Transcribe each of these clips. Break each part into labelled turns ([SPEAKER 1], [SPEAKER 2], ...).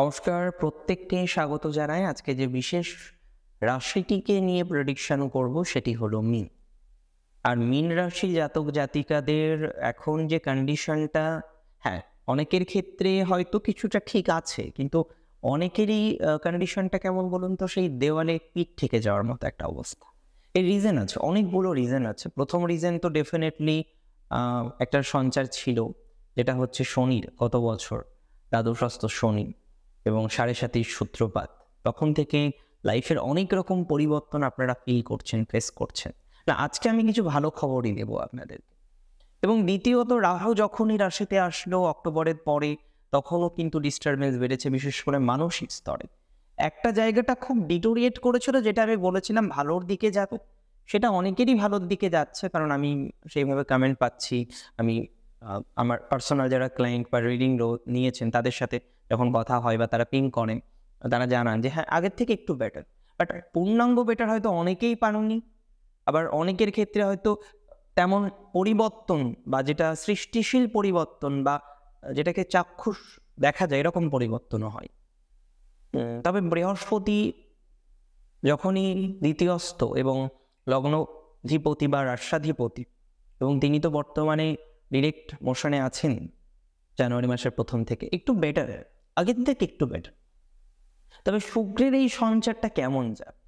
[SPEAKER 1] নমস্কার, প্রত্যেককে স্বাগত জানাই। আজকে যে বিশেষ রাশিটিকে নিয়ে প্রেডিকশন করব সেটি হলো মীন। আর মীন রাশি জাতক জাতিকাদের এখন যে কন্ডিশনটা, হ্যাঁ, অনেকের ক্ষেত্রে হয়তো কিছুটা ঠিক আছে, কিন্তু অনেকেরই কন্ডিশনটা কেমন বলুন তো, সেই দেওয়ালে পিঠ থেকে যাওয়ার মতো একটা অবস্থা। এর রিজন আছে, অনেকগুলো রিজন আছে। প্রথম রিজন তো ডেফিনেটলি একটা সঞ্চার ছিল, যেটা হচ্ছে শনির, গত বছর দ্বাদশস্থ শনি এবং 7.5 সূত্রপাত। তখন থেকে লাইফের অনেক রকম পরিবর্তন আপনারা ফিল করছেন, ফেস করছেন। না, আজকে আমি কিছু ভালো খবরই দেবো আপনাদের। এবং দ্বিতীয়ত, রাহু যখনই রাশিতে আসলো অক্টোবরের পরে, তখনও কিন্তু ডিস্টারবেন্স বেড়েছে, বিশেষ করে মানসিক স্তরে। একটা জায়গাটা খুব ডিটোরিয়েট করেছিল, যেটা আমি বলেছিলাম ভালোর দিকে যাবে, সেটা অনেকেরই ভালোর দিকে যাচ্ছে, কারণ আমি সেইভাবে কমেন্ট পাচ্ছি। আমি আমার পার্সোনাল যারা ক্লায়েন্ট বা রিডিং নিয়েছেন তাদের সাথে যখন কথা হয় বা তারা পিং করেন, তারা জানান যে হ্যাঁ, আগের থেকে একটু বেটার। বাট পূর্ণাঙ্গ বেটার হয়তো অনেকেই পাননি। আবার অনেকের ক্ষেত্রে হয়তো তেমন পরিবর্তন বা যেটা সৃষ্টিশীল পরিবর্তন বা যেটাকে চাক্ষুষ দেখা যায়, এরকম পরিবর্তনও হয়। তবে বৃহস্পতি যখনই দ্বিতীয়স্থ এবং লগ্নাধিপতি বা রাষ্ট্রাধিপতি, এবং তিনি তো বর্তমানে ডিরেক্ট মোশনে আছেন জানুয়ারি মাসের প্রথম থেকে, একটু বেটার, আগের থেকে একটু বেটার। তবে শুক্রের এই সঞ্চারটা কেমন যাবে,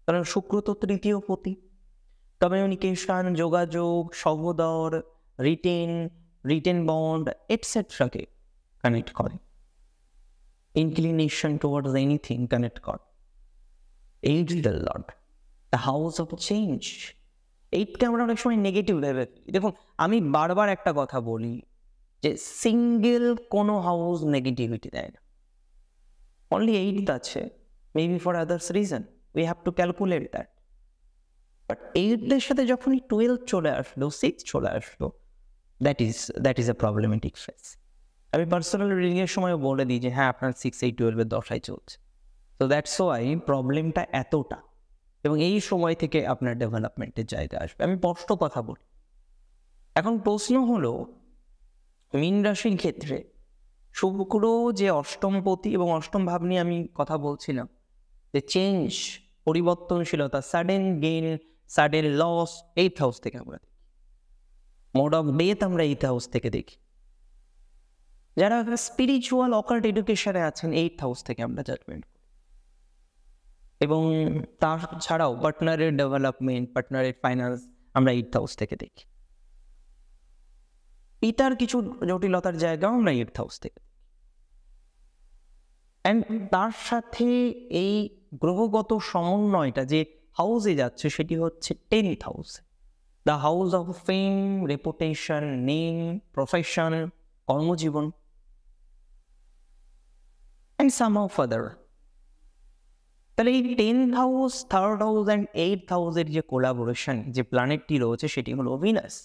[SPEAKER 1] কারণ শুক্র তো তৃতীয় পতি, কমিউনিকেশন, যোগাযোগ, সহোদর, রিটেন বন্ড এটসেট্রাকে কানেক্ট করে, ইনক্লিনেশন টুয়ার্ডস এনিথিং কানেক্ট করে। Eight the lord, the house of change. এইটকে আমরা অনেক সময় নেগেটিভ ভেবে ফেলি। দেখুন, আমি বারবার একটা কথা বলি যে সিঙ্গেল কোনো হাউস নেগেটিভিটি দেয় না। অনলি এইট আছে, maybe for others reason, we have to calculate that. But এইটের সাথে যখনই 12 চলে আসলো, 6 চলে আসলো, that is a problematic phase. আমি পার্সোনাল রিডিংয়ের সময় বলে দিই যে হ্যাঁ, আপনার 6, 8, 12 দশায় চলছে। তো দ্যাটস ওয়াই প্রবলেমটা এতটা, এবং এই সময় থেকে আপনার ডেভেলপমেন্টের জায়গা আসবে। আমি স্পষ্ট কথা বলি। এখন প্রশ্ন হলো, মীন রাশির ক্ষেত্রে শুক্র যে অষ্টমপতি, এবং অষ্টম ভাব নিয়ে আমি কথা বলছিলাম, যে চেঞ্জ, পরিবর্তনশীলতা, sudden gain, sudden loss, 8th house থেকে আমরা দেখি। মোড অফ ডেথ আমরা 8th হাউস থেকে দেখি। যারা স্পিরিচুয়াল অকাল্ট এডুকেশনে আছেন, 8th হাউস থেকে আমরা জাজমেন্ট করি। এবং তাছাড়াও পার্টনারের ডেভেলপমেন্ট, পার্টনারের ফাইন্যান্স আমরা 8th হাউস থেকে দেখি। পিতার কিছু জটিলতার জায়গাও আমরা 8th হাউস থেকে দেখি। অ্যান্ড তার সাথে এই গ্রহগত সমন্বয়টা যে হাউসে যাচ্ছে, সেটি হচ্ছে 10th house, the house of fame, reputation, name, profession, কর্মজীবন, অ্যান্ড সাম অফ আদার। তাহলে এই 10th house, 3rd house and 8th হাউসের যে কোলাবোরেশন, যে প্ল্যানেটটি রয়েছে, সেটি হলো ভিনাস।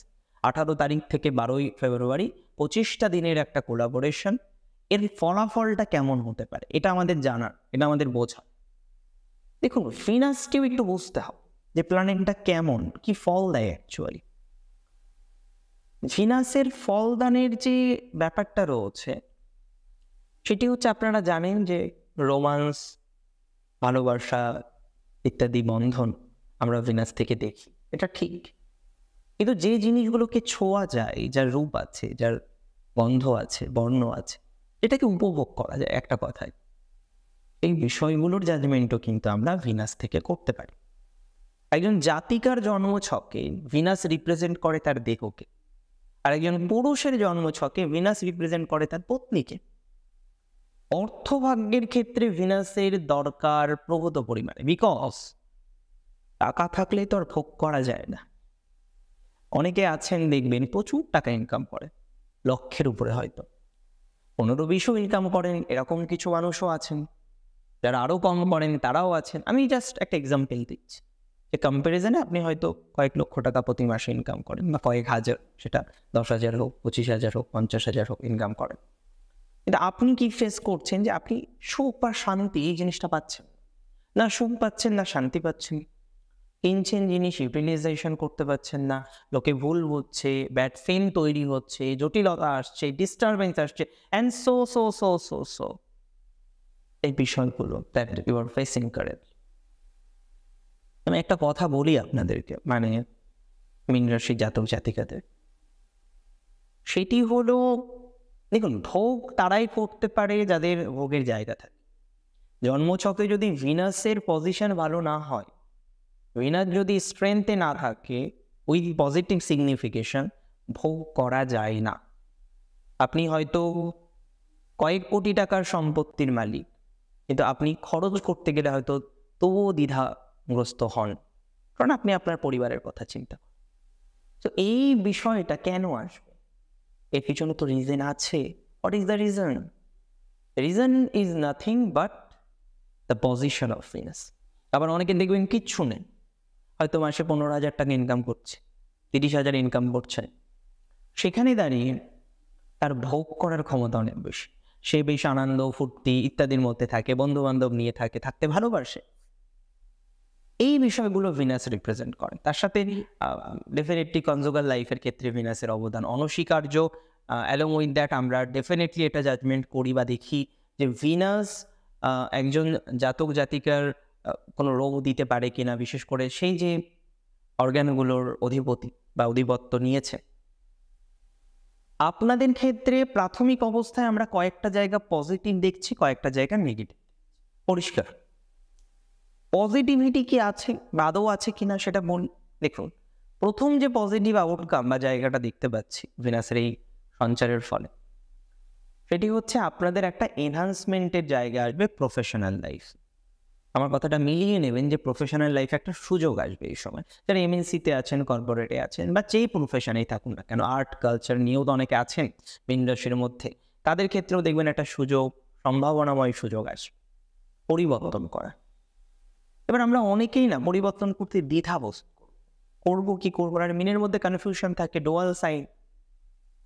[SPEAKER 1] 18 তারিখ থেকে 12ই ফেব্রুয়ারি, 25টা দিনের একটা কোলাবোরেশন। এর ফলাফলটা কেমন হতে পারে, এটা আমাদের জানার, এটা আমাদের বোঝা। দেখুন, ভিনাসকেও একটু বুঝতে হবে যে প্ল্যানেটটা কেমন, কি ফল দেয় অ্যাকচুয়ালি। ভিনাসের ফলদানের যে ব্যাপারটা রয়েছে, সেটি হচ্ছে, আপনারা জানেন যে রোমান্স, ভালোবাসা ইত্যাদি বন্ধন আমরা ভিনাস থেকে দেখি, এটা ঠিক। কিন্তু যে জিনিসগুলোকে ছোঁয়া যায়, যার রূপ আছে, যার গন্ধ আছে, বর্ণ আছে, এটাকে উপভোগ করা যায়, একটা কথায়, এই বিষয়গুলোর জাজমেন্টও কিন্তু আমরা ভিনাস থেকে করতে পারি। একজন জাতিকার জন্মছকে ভিনাস রিপ্রেজেন্ট করে তার দেহকে, আর একজন পুরুষের জন্মছকে ভিনাস রিপ্রেজেন্ট করে তার পত্নীকে। অর্থভাগ্যের ক্ষেত্রে ভিনাসের দরকার প্রভূত পরিমাণে, বিকজ টাকা থাকলে তো আর ভোগ করা যায় না। অনেকে আছেন দেখবেন প্রচুর টাকা ইনকাম করে, লক্ষের উপরে, হয়তো 15-20ও ইনকাম করেন, এরকম কিছু মানুষও আছেন। যারা আরও কম করেন তারাও আছেন। আমি জাস্ট একটা এক্সাম্পল দিচ্ছি, যে কম্প্যারিজনে আপনি হয়তো কয়েক লক্ষ টাকা প্রতি মাসে ইনকাম করেন, বা কয়েক হাজার, সেটা 10,000 হোক, 25,000 হোক, 50,000 হোক, ইনকাম করেন। কিন্তু আপনি কি ফেস করছেন, যে আপনি সুখ বা শান্তি এই জিনিসটা পাচ্ছেন না, সুখ পাচ্ছেন না, শান্তি পাচ্ছেন। কিনছেন জিনিস, ইউটিলাইজেশন করতে পারছেন না, লোকে ভুল বুঝছে, ব্যাড ফেম তৈরি হচ্ছে, জটিলতা আসছে, ডিস্টারবেন্স আসছে, and so so so so so. এই বিষয়গুলো that you are facing currently. আমি একটা কথা বলি আপনাদেরকে, মানে মীন রাশি জাতক জাতিকাদের, সেটি হলো, দেখুন, ভোগ তারাই করতে পারে যাদের ভোগের জায়গা থাকে। জন্মছকে যদি ভিনাসের পজিশন ভালো না হয়, ভিনাস যদি স্ট্রেংথে না থাকে উইথ পজিটিভ সিগনিফিকেশন, ভোগ করা যায় না। আপনি হয়তো কয়েক কোটি টাকার সম্পত্তির মালিক, কিন্তু আপনি খরচ করতে গেলে হয়তো তবুও দ্বিধাগ্রস্ত হন, কারণ আপনি আপনার পরিবারের কথা চিন্তা করেন। তো এই বিষয়টা কেন আসবে? এর পিছনে তো রিজন আছে। What is the reason? Reason is nothing but the position of Venus. আবার অনেকে দেখবেন কিচ্ছু নেই, হয়তো মাসে 15,000 টাকা ইনকাম করছে, 30,000 ইনকাম করছে, সেখানে দাঁড়িয়ে তার ভোগ করার ক্ষমতা অনেক বেশি। সে বেশ আনন্দ ফুর্তি ইত্যাদির মধ্যে থাকে, বন্ধু বান্ধব নিয়ে থাকে, থাকতে ভালোবাসে। এই বিষয়গুলো ভিনাস রিপ্রেজেন্ট করে। তার সাথে ডেফিনেটলি কনজুগাল লাইফের ক্ষেত্রে ভিনাসের অবদান অনস্বীকার্য। অ্যালং উইথ দ্যাট আমরা ডেফিনেটলি এটা জাজমেন্ট করি বা দেখি যে ভিনাস একজন জাতক জাতিকার কোনো রোগ দিতে পারে কিনা, বিশেষ করে সেই যে অর্গানগুলোর অধিপতি বা অধিপত্য নিয়েছে। আপনাদের ক্ষেত্রে প্রাথমিক অবস্থায় আমরা কয়েকটা জায়গা পজিটিভ দেখছি, কয়েকটা জায়গা নেগেটিভ। পরিষ্কার পজিটিভিটি কি আছে বা আদৌ আছে কিনা সেটা দেখুন। প্রথম যে পজিটিভ আউটকাম বা জায়গাটা দেখতে পাচ্ছি ভিনাসের এই সঞ্চারের ফলে, সেটি হচ্ছে আপনাদের একটা এনহান্সমেন্টের জায়গা আসবে প্রফেশনাল লাইফ। আমার কথাটা মিলিয়ে নেবেন যে প্রফেশনাল লাইফে একটা সুযোগ আসবে এই সময়। যারা এমএনসিতে আছেন, কর্পোরেটে আছেন, বা যেই প্রফেশনেই থাকুন না কেন, আর্ট কালচার নিয়েও তো অনেকে আছেন ইন্ডাস্ট্রির মধ্যে, তাদের ক্ষেত্রেও দেখবেন একটা সুযোগ, সম্ভাবনাময় সুযোগ আসবে পরিবর্তন করা। এবার আমরা অনেকেই না পরিবর্তন করতে দ্বিধাবোধ করবো কি করবো, আর মিনের মধ্যে কনফিউশন থাকে, ডুয়াল সাইন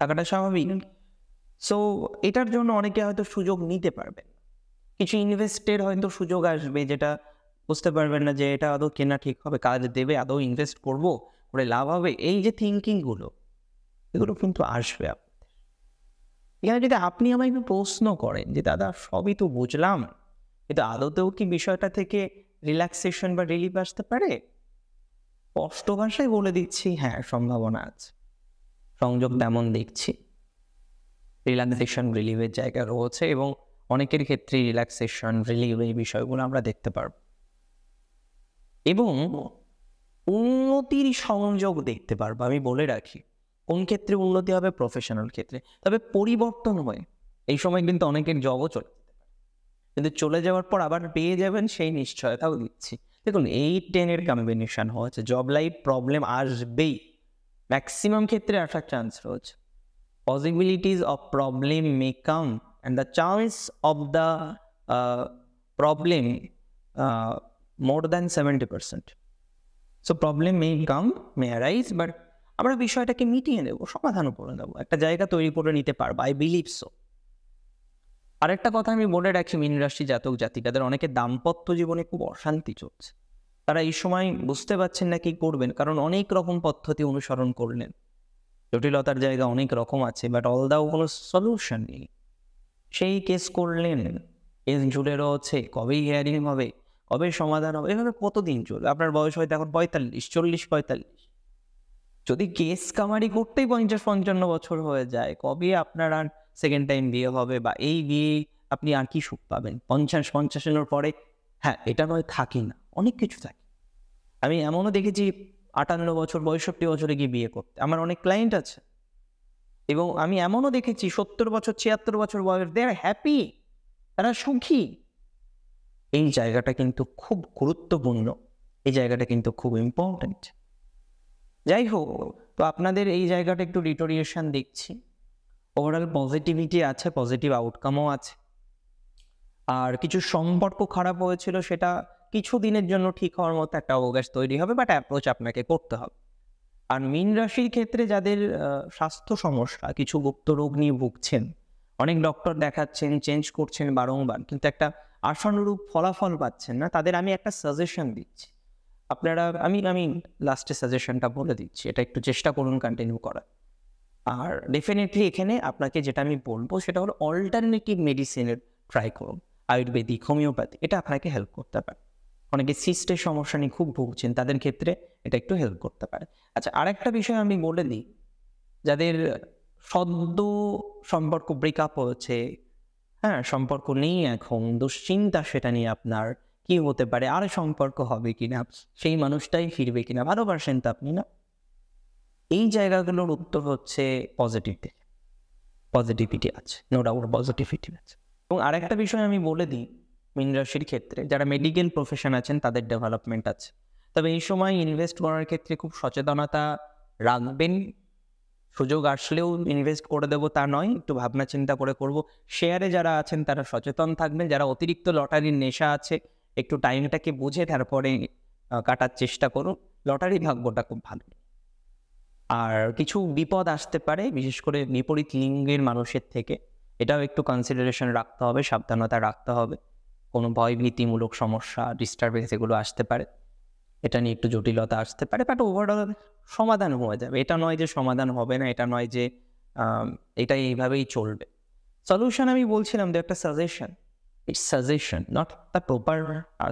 [SPEAKER 1] থাকাটা স্বাভাবিক। সো এটার জন্য অনেকে হয়তো সুযোগ নিতে পারবেন, কিছু ইনভেস্টের হয়তো সুযোগ আসবে, যেটা বুঝতে পারবেন না যে এটা আদৌ কেনা ঠিক হবে, কাজ দেবে, আদৌ ইনভেস্ট করবো করে লাভ হবে। এই যে থিঙ্কিংগুলো, এগুলো কিন্তু আসবে আপনাদের। এখানে যদি আপনি আমায় একটু প্রশ্ন করেন যে দাদা সবই তো বুঝলাম, কিন্তু আদতেও কি বিষয়টা থেকে রিল্যাক্সেশন বা রিলিফ আসতে পারে? স্পষ্ট ভাষায় বলে দিচ্ছি, হ্যাঁ, সম্ভাবনা আছে। সংযোগ তেমন দেখছি, রিল্যাক্সেশন রিলিফের জায়গা রয়েছে, এবং অনেকের ক্ষেত্রে রিল্যাক্সেশন রিলিফ এই বিষয়গুলো আমরা দেখতে পারব, এবং উন্নতির সংযোগ দেখতে পারবো। আমি বলে রাখি, কোন ক্ষেত্রে উন্নতি হবে? প্রফেশনাল ক্ষেত্রে। তবে পরিবর্তন হয় এই সময়, কিন্তু অনেকের জবও চলে যেতে পারে, কিন্তু চলে যাওয়ার পর আবার পেয়ে যাবেন সেই নিশ্চয়তাও দিচ্ছি। দেখুন, 8-10 কম্বিনেশন হচ্ছে, জব লাইফ প্রবলেম আসবেই, ম্যাক্সিমাম ক্ষেত্রে আসার চান্স রয়েছে। Possibilities of problem may come and the chance of the problem more than 70%. So problem may come, may arise, but আমরা বিষয়টাকে মিটিয়ে নেব, সমাধানও করে নেব, একটা জায়গা তৈরি করে নিতে পারবো। I believe so. আরেকটা কথা আমি বলে রাখি, মীন রাশি জাতক জাতিকাদের অনেকে দাম্পত্য জীবনে খুব অশান্তি চলছে। তারা এই সময় বুঝতে পারছেন না কি করবেন, কারণ অনেক রকম পদ্ধতি অনুসরণ করলেন, জটিলতার জায়গা অনেক রকম আছে, বাট অলদাও কোনো সলিউশন নেই। সেই কেস করলেন, কেস ঝুলে রয়েছে, কবেই হিয়ারিং হবে, কবে সমাধান হবে, এভাবে কতদিন চলবে? আপনার বয়স হয়তো এখন 45, 40-45, যদি কেস কামারি করতেই 50-55 বছর হয়ে যায়, কবে আপনার আর সেকেন্ড টাইম বিয়ে হবে, বা এই বিয়ে আপনি আর কি সুখ পাবেন? 50-55 পরে, হ্যাঁ, এটা নয় থাকি না, অনেক কিছু থাকে। আমি এমনও দেখেছি 58 বছর 62 বছরে গিয়ে বিয়ে করতে, আমার অনেক ক্লায়েন্ট আছে। এবং আমি এমনও দেখেছি 70 বছর 76 বছর বয়স, দে আর হ্যাপি, তারা সুখী। এই জায়গাটা কিন্তু খুব গুরুত্বপূর্ণ, এই জায়গাটা কিন্তু খুব ইম্পর্টেন্ট। যাই হোক, তো আপনাদের এই জায়গাটা একটু ডিটোরিয়েশন দেখছি, ওভারঅল পজিটিভিটি আছে, পজিটিভ আউটকামও আছে। আর কিছু সম্পর্ক খারাপ হয়েছিল, সেটা কিছু দিনের জন্য ঠিক হওয়ার মতো একটা অবকাশ তৈরি হবে, বাট অ্যাপ্রোচ আপনাকে করতে হবে। আর মীন রাশির ক্ষেত্রে যাদের স্বাস্থ্য সমস্যা, কিছু গুপ্ত রোগ নিয়ে ভুগছেন, অনেক ডক্টর দেখাচ্ছেন, চেঞ্জ করছেন বারংবার, কিন্তু একটা আশানুরূপ ফলাফল পাচ্ছেন না, তাদের আমি একটা সাজেশন দিচ্ছি। আপনারা, আমি লাস্টে সাজেশনটা বলে দিচ্ছি, এটা একটু চেষ্টা করুন কন্টিনিউ করার। আর ডেফিনেটলি এখানে আপনাকে যেটা আমি বলবো সেটা হলো অল্টারনেটিভ মেডিসিনের ট্রাই করুন। আয়ুর্বেদিক, হোমিওপ্যাথি, এটা আপনাকে হেল্প করতে পারে। অনেকে সিস্টের সমস্যা নিয়ে খুব ভুগছেন, তাদের ক্ষেত্রে এটা একটু হেল্প করতে পারে। আচ্ছা, আরেকটা বিষয় আমি বলে দিই, যাদের সদ্য সম্পর্ক ব্রেকআপ হয়েছে, হ্যাঁ, সম্পর্ক নেই এখন, দুশ্চিন্তা সেটা নিয়ে আপনার, কি হতে পারে, আর সম্পর্ক হবে কিনা, সেই মানুষটাই ফিরবে কিনা, ভালোবাসেন তো আপনি না, এই জায়গাগুলোর উত্তর হচ্ছে পজিটিভিটি। পজিটিভিটি আছে, নো ডাউট পজিটিভিটি আছে। এবং আরেকটা বিষয় আমি বলে দিই, মীন রাশির ক্ষেত্রে যারা মেডিকেল প্রফেশন আছেন তাদের ডেভেলপমেন্ট আছে, তবে এই সময় ইনভেস্ট করার ক্ষেত্রে খুব সচেতনতা রাখবেন। সুযোগ আসলেও ইনভেস্ট করে দেবো তা নয়, একটু ভাবনা চিন্তা করে করব। শেয়ারে যারা আছেন তারা সচেতন থাকবেন, যারা অতিরিক্ত লটারির নেশা আছে একটু টাইমটাকে বুঝে তারপরে কাটার চেষ্টা করুন। লটারি ভাগ্যটা খুব ভালো। আর কিছু বিপদ আসতে পারে, বিশেষ করে বিপরীত লিঙ্গের মানুষের থেকে, এটাও একটু কনসিডারেশন রাখতে হবে, সাবধানতা রাখতে হবে। কোনো ভয়ভীতিমূলক সমস্যা, ডিস্টারবেন্স এগুলো আসতে পারে, এটা নিয়ে একটু জটিলতা আসতে পারে, বাট ওভারঅল সমাধান হয়ে যাবে। এটা নয় যে সমাধান হবে না, এটা নয় যে এটা এইভাবেই চলবে। সলিউশন আমি বলছিলাম যে একটা suggestion, it's suggestion, not the proper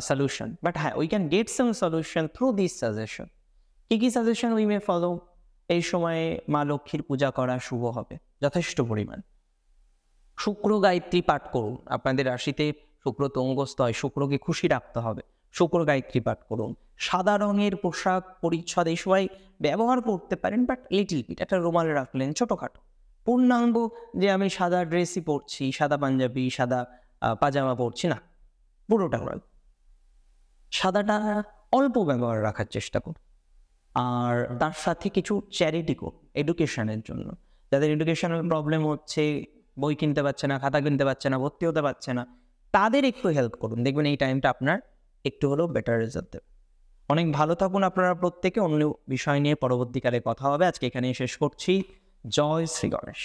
[SPEAKER 1] solution, but হ্যাঁ, we can get some solution through this suggestion. কী সাজেশন উই মে ফলো? এই সময়ে মা লক্ষ্মীর পূজা করা শুভ হবে যথেষ্ট পরিমাণ। শুক্র গায়ত্রী পাঠ করুন, আপনাদের রাশিতে শুক্র তঙ্গস্থ হয়, শুক্রকে খুশি রাখতে হবে, শুক্র গায়ত্রী পাঠ করুন। সাদা রঙের পোশাক পরিচ্ছদ এই সময় ব্যবহার করতে পারেন, বাট লিটিল বিট, একটা রুমাল রাখলেন ছোটোখাটো। পূর্ণাঙ্গ যে আমি সাদা ড্রেসই পরছি, সাদা পাঞ্জাবি, সাদা পাজামা পরছি না, পুরোটা নয়, সাদাটা অল্প ব্যবহার রাখার চেষ্টা করুন। আর তার সাথে কিছু চ্যারিটি করুন এডুকেশনের জন্য। যাদের এডুকেশনের প্রবলেম হচ্ছে, বই কিনতে পারছে না, খাতা কিনতে পারছে না, ভর্তি হতে পারছে না, তাদের একটু হেল্প করুন, দেখবেন এই টাইমটা আপনার একটু হলেও বেটার রেজাল্ট দেবে। অনেক ভালো থাকুন আপনারা প্রত্যেকে। অন্য বিষয় নিয়ে পরবর্তীকালে কথা হবে। আজকে এখানেই শেষ করছি। জয় শ্রী গণেশ।